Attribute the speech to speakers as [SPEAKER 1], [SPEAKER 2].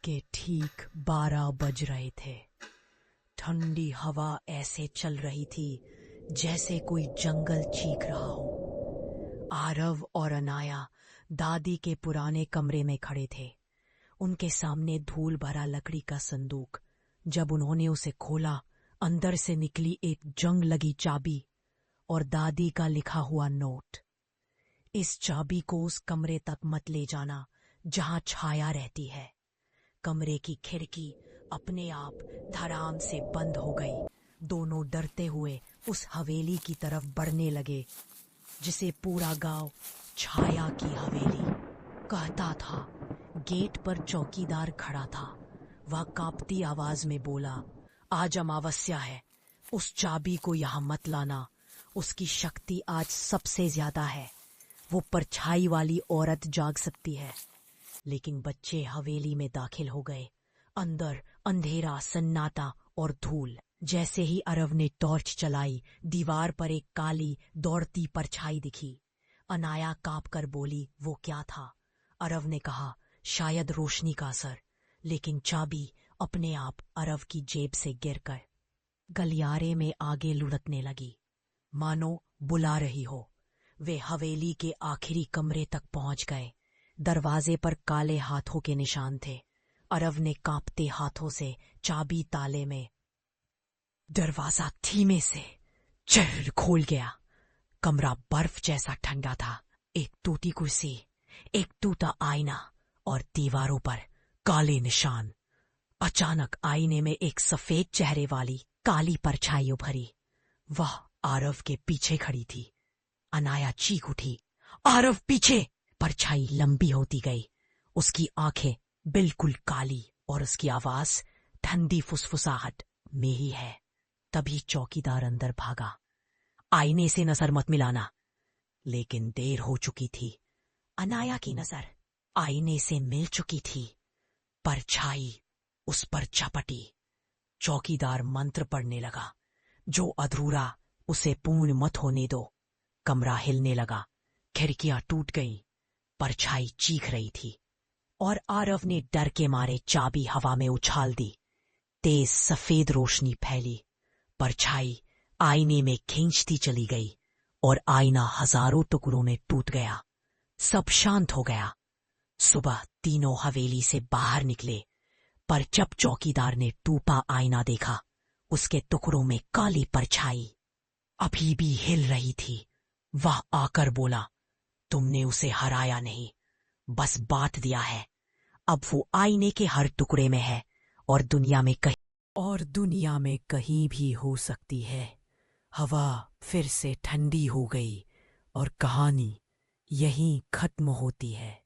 [SPEAKER 1] के ठीक 12 बज रहे थे। ठंडी हवा ऐसे चल रही थी जैसे कोई जंगल चीख रहा हो। आरव और अनाया दादी के पुराने कमरे में खड़े थे। उनके सामने धूल भरा लकड़ी का संदूक। जब उन्होंने उसे खोला, अंदर से निकली एक जंग लगी चाबी और दादी का लिखा हुआ नोट। इस चाबी को उस कमरे तक मत ले जाना जहां छाया रहती है। कमरे की खिड़की अपने आप धड़ाम से बंद हो गई। दोनों डरते हुए उस हवेली की तरफ बढ़ने लगे जिसे पूरा गांव छाया की हवेली कहता था। गेट पर चौकीदार खड़ा था। वह कांपती आवाज में बोला, आज अमावस्या है, उस चाबी को यहां मत लाना। उसकी शक्ति आज सबसे ज्यादा है। वो परछाई वाली औरत जाग सकती है। लेकिन बच्चे हवेली में दाखिल हो गए। अंदर अंधेरा, सन्नाटा और धूल। जैसे ही अरव ने टॉर्च चलाई, दीवार पर एक काली दौड़ती परछाई दिखी। अनाया कांप कर बोली, वो क्या था? अरव ने कहा, शायद रोशनी का असर। लेकिन चाबी अपने आप अरव की जेब से गिरकर गलियारे में आगे लुढ़कने लगी, मानो बुला रही हो। वे हवेली के आखिरी कमरे तक पहुंच गए। दरवाजे पर काले हाथों के निशान थे। अरव ने कांपते हाथों से चाबी ताले में। दरवाजा धीमे से चर खोल गया। कमरा बर्फ जैसा ठंडा था। एक टूटी कुर्सी, एक टूटा आईना और दीवारों पर काले निशान। अचानक आईने में एक सफेद चेहरे वाली काली परछाई उभरी। वह आरव के पीछे खड़ी थी। अनाया चीख उठी, आरव पीछे! परछाई लंबी होती गई। उसकी आंखें बिल्कुल काली और उसकी आवाज ठंडी फुसफुसाहट में ही है। तभी चौकीदार अंदर भागा, आईने से नजर मत मिलाना। लेकिन देर हो चुकी थी। अनाया की नजर आईने से मिल चुकी थी। परछाई उस पर झपटी। चौकीदार मंत्र पढ़ने लगा, जो अधूरा उसे पूर्ण मत होने दो। कमरा हिलने लगा, खिड़कियां टूट गईं। परछाई चीख रही थी और आरव ने डर के मारे चाबी हवा में उछाल दी। तेज सफेद रोशनी फैली। परछाई आईने में खींचती चली गई और आईना हजारों टुकड़ों में टूट गया। सब शांत हो गया। सुबह तीनों हवेली से बाहर निकले, पर जब चौकीदार ने टूटा आईना देखा, उसके टुकड़ों में काली परछाई अभी भी हिल रही थी। वह आकर बोला, तुमने उसे हराया नहीं, बस बांट दिया है। अब वो आईने के हर टुकड़े में है और दुनिया में कहीं भी हो सकती है। हवा फिर से ठंडी हो गई और कहानी यहीं खत्म होती है।